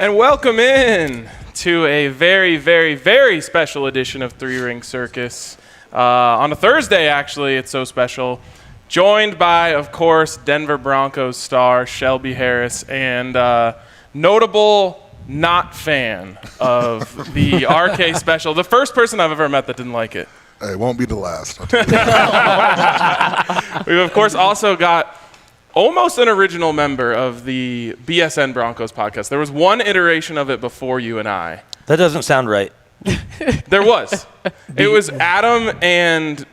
And welcome in to a very, very, very special edition of Three Ring Circus. On a Thursday, actually, it's so special. Joined by, of course, Denver Broncos star Shelby Harris and notable not fan of the RK special. The first person I've ever met that didn't like it. It won't be the last. We've, of course, also got almost an original member of the BSN Broncos podcast. There was one iteration of it before you and I. That doesn't sound right. There was. It was Adam and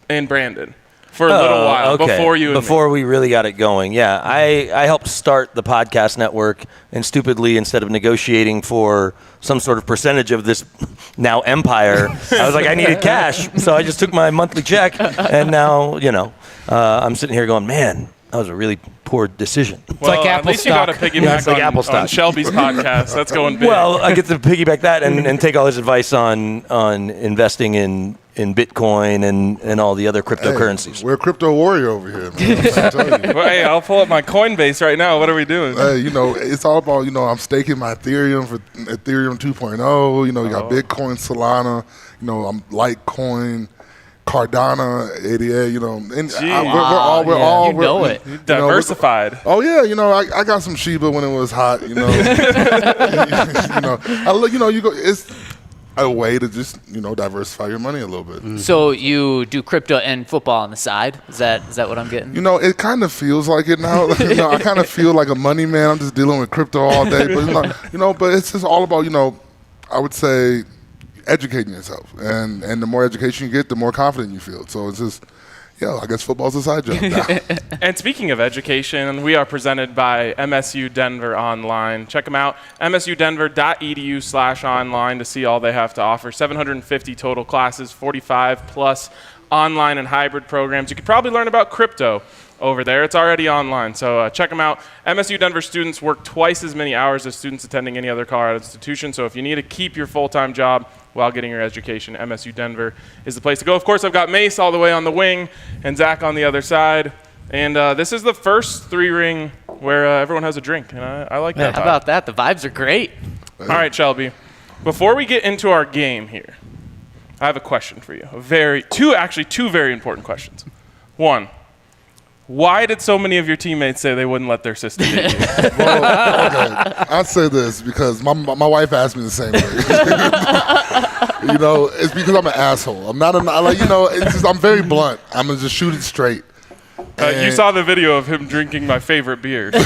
Brandon for a little while before you and Before me. we really got it going. Yeah, I helped start the podcast network, and stupidly, instead of negotiating for some sort of percentage of this now empire, I was like, I needed cash, so I just took my monthly check, and now, I'm sitting here going, man, that was a really poor decision. It's like Apple at least stock. You got to piggyback on Shelby's podcast. That's going big. Well, I get to piggyback that and take all his advice on investing in Bitcoin and all the other cryptocurrencies. Hey, we're a crypto warrior over here, man. I'm telling you. Well, hey, I'll pull up my Coinbase right now. What are we doing? Hey, it's all about, I'm staking my Ethereum for Ethereum 2.0. You got Bitcoin, Solana, I'm Litecoin, Cardano, 88, and we're all diversified. I got some Shiba when it was hot, it's a way to just, diversify your money a little bit. Mm-hmm. So you do crypto and football on the side? Is that what I'm getting? It kind of feels like it now. I kind of feel like a money man. I'm just dealing with crypto all day, but but it's just all about, I would say, educating yourself, and the more education you get, the more confident you feel. So it's just, I guess football's a side job now. And speaking of education, we are presented by MSU Denver Online. Check them out, msudenver.edu/online to see all they have to offer. 750 total classes, 45 plus online and hybrid programs. You could probably learn about crypto over there. It's already online, so check them out. MSU Denver students work twice as many hours as students attending any other Colorado institution, so if you need to keep your full-time job while getting your education, MSU Denver is the place to go. Of course, I've got Mace all the way on the wing and Zach on the other side, and this is the first three-ring where everyone has a drink, and I like that. How about that? The vibes are great. All right, Shelby, before we get into our game here, I have a question for you. Two very important questions. One, why did so many of your teammates say they wouldn't let their sister beat you? Well, okay, I'll say this because my wife asked me the same thing. It's because I'm an asshole. I'm not it's just, I'm very blunt. I'm going to just shoot it straight. You saw the video of him drinking my favorite beer. So.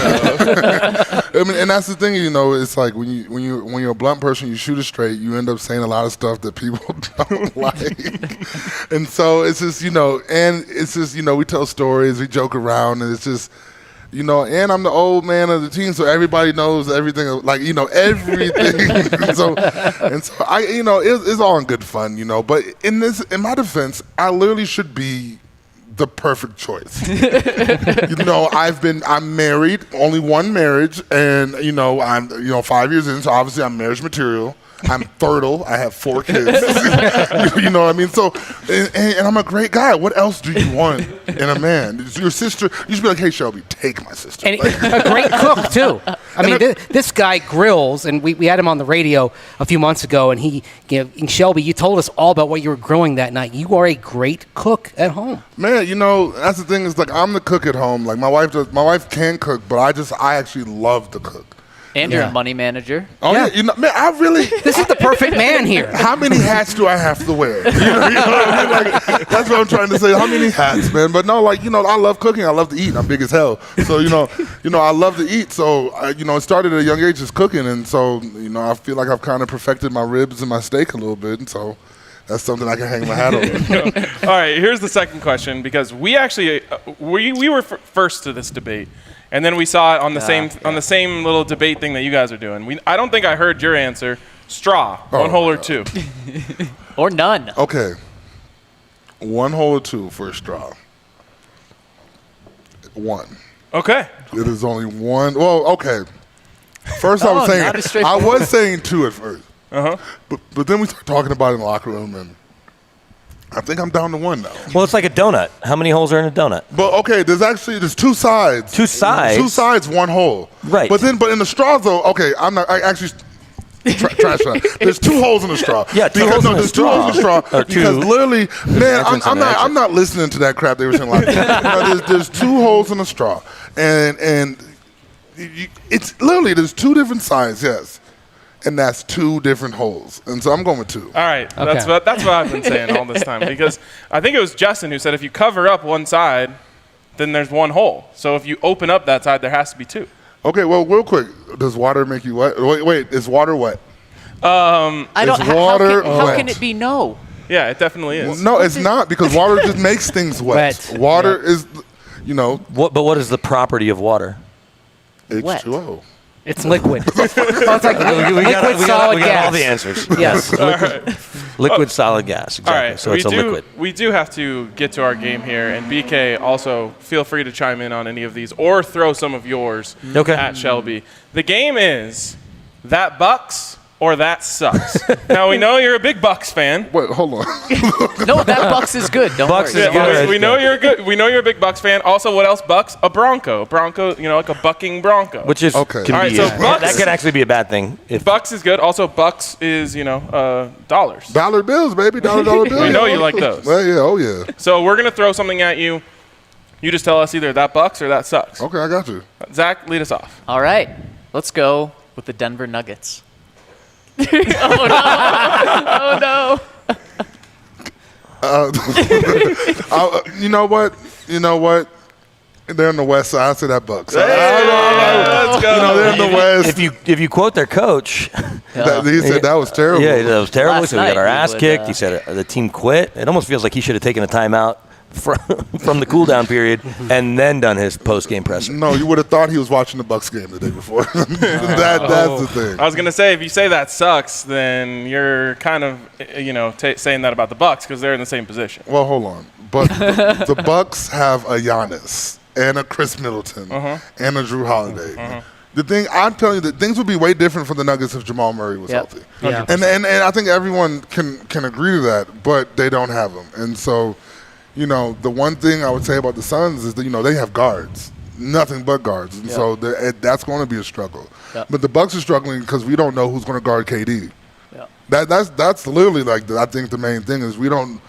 And that's the thing, it's like when you're a blunt person, you shoot it straight, you end up saying a lot of stuff that people don't like. And so it's just, we tell stories, we joke around, and it's just, and I'm the old man of the team, so everybody knows everything, everything. so I, it's all in good fun, but in my defense, I literally should be the perfect choice. I'm married, only one marriage, and I'm 5 years in, so obviously I'm marriage material. I'm fertile. I have 4 kids. You know what I mean? So, and I'm a great guy. What else do you want in a man? Your sister, you should be like, hey, Shelby, take my sister. And a great cook, too. This guy grills, and we had him on the radio a few months ago, and and Shelby, you told us all about what you were grilling that night. You are a great cook at home. Man, that's the thing is, I'm the cook at home. Like, my wife can cook, but I actually love to cook. And you're a money manager. Oh, yeah. Man, I really... This is the perfect man here. How many hats do I have to wear? What I mean? That's what I'm trying to say. How many hats, man? But no, I love cooking. I love to eat. I'm big as hell. So, I love to eat. So, it started at a young age just cooking. And so, I feel like I've kind of perfected my ribs and my steak a little bit. And so... that's something I can hang my hat over. All right, here's the second question, because we actually we were first to this debate, and then we saw it on the same little debate thing that you guys are doing. I don't think I heard your answer. Straw, one hole or two, or none. Okay, 1 hole or 2 for a straw. 1. Okay. It is only 1. Well, okay. First, I was saying 2 at first. Uh-huh. But then we started talking about it in the locker room, and I think I'm down to one now. Well, it's like a donut. How many holes are in a donut? But okay, there's two sides. Two sides? Two sides, one hole. Right. But in the straw though, okay, I actually trash that. There's two holes in the straw. Yeah, two holes in the there's straw. 2 holes in the straw Or because two. literally, man, Entrance and I'm not listening to that crap they were saying. Like, there's 2 holes in the straw, and it's literally there's 2 different sides, yes, and that's 2 different holes, and so I'm going with 2. All right, that's what I've been saying all this time, because I think it was Justin who said if you cover up one side, then there's 1 hole. So if you open up that side, there has to be 2. Okay, well, real quick, does water make you wet? Wait, is water wet? I don't. Is water How wet? can it be no? Yeah, it definitely is. No, it's not, because water just makes things wet. Wet. Water is, What is the property of water? Wet. H2O. It's liquid. Oh, it's like liquid solid we gas. got all the answers. Yes. Liquid solid gas. Exactly. All right, So it's a liquid. We do have to get to our game here, and BK, also feel free to chime in on any of these or throw some of yours at Shelby. The game is that Bucks or that sucks. Now, we know you're a big Bucks fan. Wait, hold on. No, that Bucks is good. Don't Bucks worry. is good. We know you're good. We know you're a big Bucks fan. Also, what else? Bucks? A Bronco, like a bucking Bronco. Which is Okay. can All right, be, so Bucks- that could actually be a bad thing. If Bucks is good. Also, Bucks is dollars. Dollar bills, baby. Dollar bills. We know you like those. Well, yeah, oh yeah. So we're gonna throw something at you. You just tell us either that Bucks or that sucks. Okay, I got you. Zach, lead us off. All right, let's go with the Denver Nuggets. Oh no! You know what? They're in the West Side. I say that Bucks. Let's go. They're in the West. if you quote their coach, He said that was terrible. yeah, that was terrible. Last So we got our night ass we would, kicked. He said the team quit. It almost feels like he should have taken a timeout from the cool down period and then done his post game presser. No, you would have thought he was watching the Bucks game the day before. That's the thing. I was gonna say if you say that sucks, then you're kind of saying that about the Bucks because they're in the same position. Well, hold on. But the Bucks have a Giannis and a Chris Middleton and a Drew Holiday. The thing I'm telling you, that things would be way different for the Nuggets if Jamal Murray was healthy. Yeah. And I think everyone can agree to that, but they don't have him. And so, the one thing I would say about the Suns is that they have guards, nothing but guards, and so that's going to be a struggle. Yep. But the Bucks are struggling because we don't know who's going to guard KD. Yep. That's literally I think the main thing is we don't.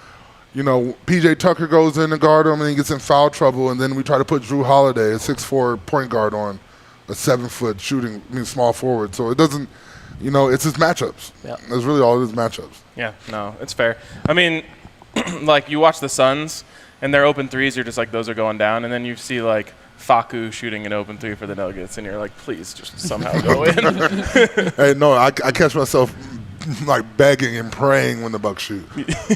PJ Tucker goes in to guard him and he gets in foul trouble, and then we try to put Drew Holiday, a 6'4" point guard, on a 7-foot small forward. So it doesn't, it's just matchups. Yeah. That's really all it is, matchups. Yeah, no, it's fair. I mean, like you watch the Suns and their open threes, you're just like those are going down, and then you see like Facu shooting an open 3 for the Nuggets, and you're like, please just somehow go in. Hey, no, I catch myself like begging and praying when the Bucks shoot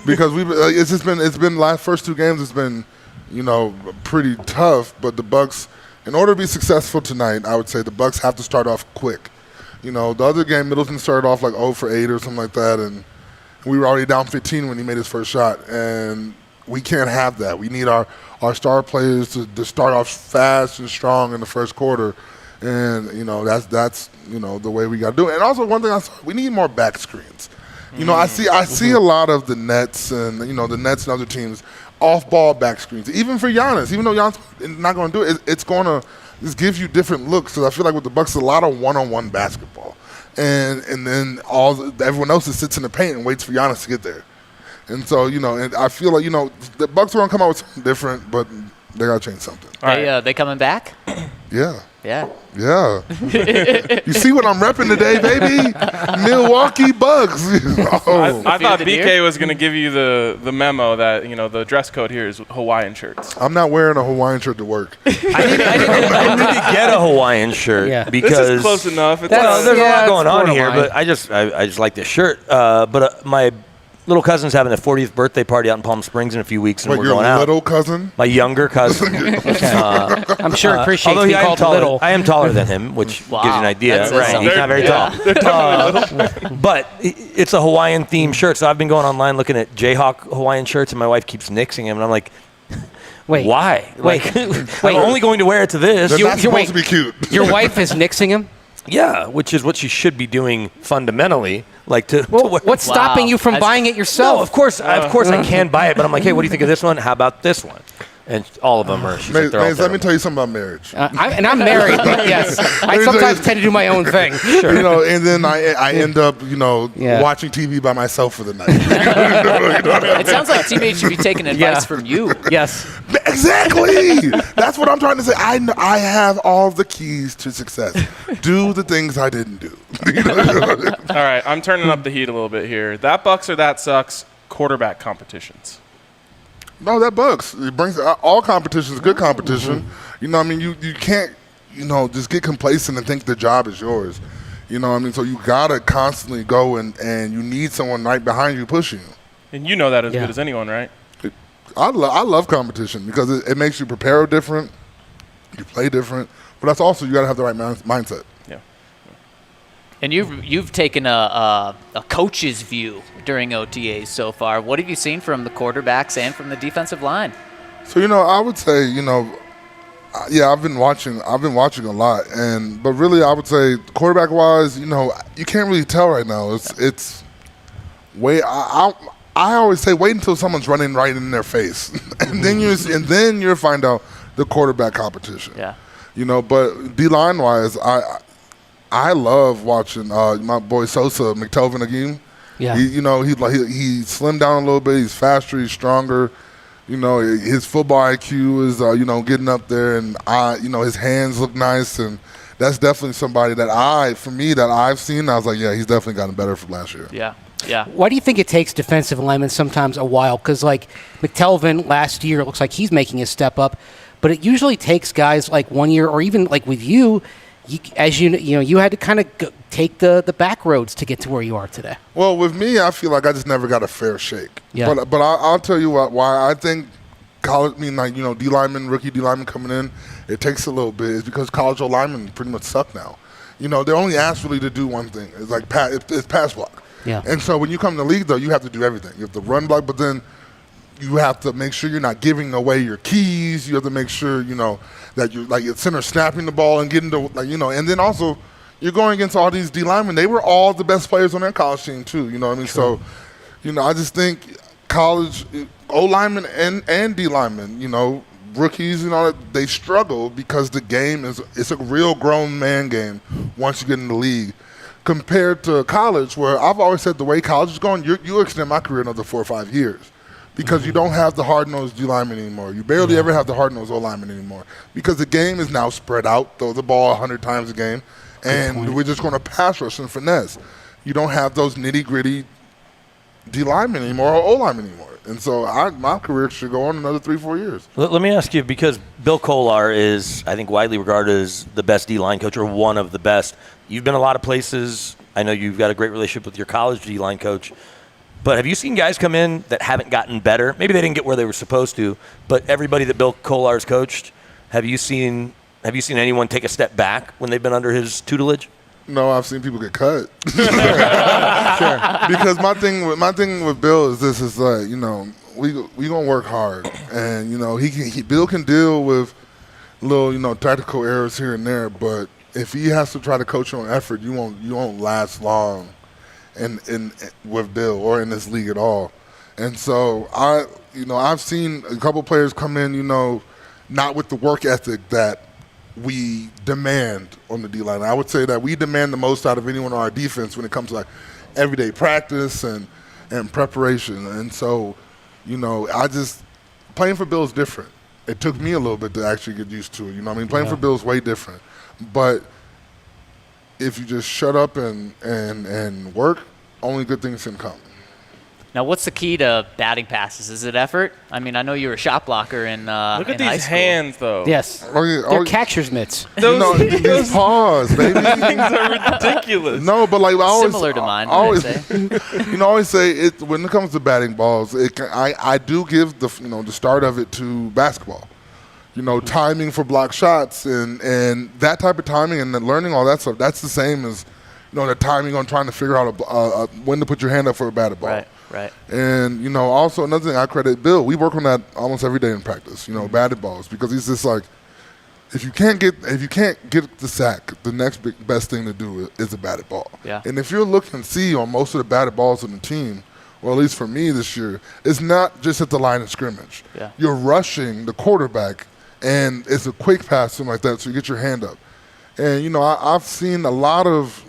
because it's been first 2 games it's been pretty tough, but the Bucks, in order to be successful tonight, I would say the Bucks have to start off quick. The other game Middleton started off like 0 for 8 or something like that, and we were already down 15 when he made his first shot, and we can't have that. We need our star players to start off fast and strong in the first quarter. And that's the way we got to do it. And also one thing I saw, we need more back screens. I see a lot of the Nets and the Nets and other teams off ball back screens. Even for Giannis, even though Giannis is not going to do it, it's going to this gives you different looks. Because I feel like with the Bucks, a lot of one-on-one basketball, and then everyone else just sits in the paint and waits for Giannis to get there. And so and I feel like the Bucks are going to come out with something different, but they got to change something. They coming back? Yeah. Yeah. Yeah. You see what I'm repping today, baby? Milwaukee Bucks. I thought the BK deer? was going to give you the memo that, the dress code here is Hawaiian shirts. I'm not wearing a Hawaiian shirt to work. I need to get a Hawaiian shirt because This is close enough. It's well, there's a lot going on here, borderline. but I just like this shirt. But my little cousin's having a 40th birthday party out in Palm Springs in a few weeks, and Wait, we're your going out. little cousin? My younger cousin. I'm sure he appreciates Although being I am called taller, little. I am taller than him, which Wow. gives you an idea. That says Right, something. he's not very tall. But it's a Hawaiian themed shirt, so I've been going online looking at Jayhawk Hawaiian shirts, and my wife keeps nixing them, and I'm like, Wait. why? Wait. I'm only going to wear it to this. They're not supposed wait. to be cute. Your wife is nixing him? Yeah, which is what she should be doing fundamentally. Like to What's stopping you from buying it yourself? No, of course I can buy it, but I'm like, hey, what do you think of this one? How about this one? And all of them are. She's like, they're all Mace, let me terrible. tell you something about marriage. I'm married, but yes, I sometimes tend to do my own thing. Sure. You know, and then I end up, watching TV by myself for the night. It sounds like teammates should be taking advice from you. Yes. Exactly. That's what I'm trying to say. I have all the keys to success. Do the things I didn't do. All right, I'm turning up the heat a little bit here. That bucks or that sucks quarterback competitions. No, that bugs. It brings all competition is good competition. You know what I mean? You can't, just get complacent and think the job is yours. You know what I mean? So you got to constantly go and you need someone right behind you pushing you. And you know that as good as anyone, right? I love competition because it makes you prepare different, you play different, but that's also you got to have the right mindset. Yeah. And you've taken a coach's view during OTAs so far. What have you seen from the quarterbacks and from the defensive line? So I would say I've been watching a lot, but really I would say quarterback wise, you can't really tell right now. It's way I always say wait until someone's running right in their face, and then you find out the quarterback competition. Yeah. But D line wise, I love watching my boy Sosa McTelvin again. Yeah. He he slimmed down a little bit. He's faster. He's stronger. His football IQ is getting up there, and his hands look nice, and that's definitely somebody that I've seen. I was like, yeah, he's definitely gotten better from last year. Yeah. Yeah. Why do you think it takes defensive linemen sometimes a while? Because like McTelvin last year, it looks like he's making a step up, but it usually takes guys like 1 year, or even like with you had to kind of take the back roads to get to where you are today. Well, with me, I feel like I just never got a fair shake. Yeah. But I'll tell you why I think college, D linemen, rookie D linemen coming in, it takes a little bit. Is because college O linemen pretty much suck now. They're only asked really to do one thing. It's like it's pass block. Yeah. And so when you come to the league, though, you have to do everything. You have to run block, but then you have to make sure you're not giving away your keys. You have to make sure, that you're like center snapping the ball and getting to, and then also you're going against all these D linemen. They were all the best players on their college team too. You know what I mean? True. So, I just think college O linemen and D linemen, rookies and all that, they struggle because the game it's a real grown man game once you get in the league. Compared to college, where I've always said the way college is going, you extend my career another 4 or 5 years because you don't have the hard-nosed D lineman anymore. You barely ever have the hard-nosed O lineman anymore because the game is now spread out, throw the ball 100 times a game, and we're just going to pass rush and finesse. You don't have those nitty-gritty D linemen anymore or O linemen anymore. And so my career should go on another 3-4 years. Let me ask you, because Bill Kolar is, I think, widely regarded as the best D-line coach or one of the best. You've been a lot of places. I know you've got a great relationship with your college D-line coach. But have you seen guys come in that haven't gotten better? Maybe they didn't get where they were supposed to, but everybody that Bill Kolar's coached, have you seen anyone take a step back when they've been under his tutelage? No, I've seen people get cut. Sure. Because my thing with Bill is this: is like we gonna work hard, and Bill can deal with little tactical errors here and there, but if he has to try to coach you on effort, you won't last long, in with Bill or in this league at all. And so I've seen a couple players come in not with the work ethic that we demand on the D-line. I would say that we demand the most out of anyone on our defense when it comes to like everyday practice and preparation. And so, playing for Bill is different. It took me a little bit to actually get used to it. Playing for Bill is way different. But if you just shut up and work, only good things can come. Now, what's the key to batting passes? Is it effort? I mean, I know you were a shot blocker in Look at in high these school. hands, though. Yes. They're catcher's mitts. These paws, baby. Things are ridiculous. No, but like I always Similar to mine, I always, I'd say. I always say it when it comes to batting balls. I do give the start of it to basketball. Timing for block shots and that type of timing and then learning all that stuff. That's the same as the timing on trying to figure out when to put your hand up for a batted ball. Right. And also another thing I credit Bill. We work on that almost every day in practice. Batted balls because he's just like if you can't get the sack, the next best thing to do is a batted ball. Yeah. And if you're looking on most of the batted balls on the team, or at least for me this year, it's not just at the line of scrimmage. Yeah. You're rushing the quarterback, and it's a quick pass, something like that, so you get your hand up. And, you know, I've seen a lot of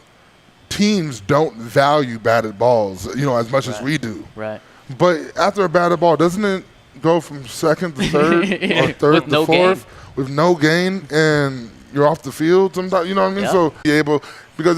teams don't value batted balls, you know, as much as we do. Right. But after a batted ball, doesn't it go from second to third or third With to no fourth gain. with no gain, and you're off the field sometimes, you know what I mean? Yeah. So be able – because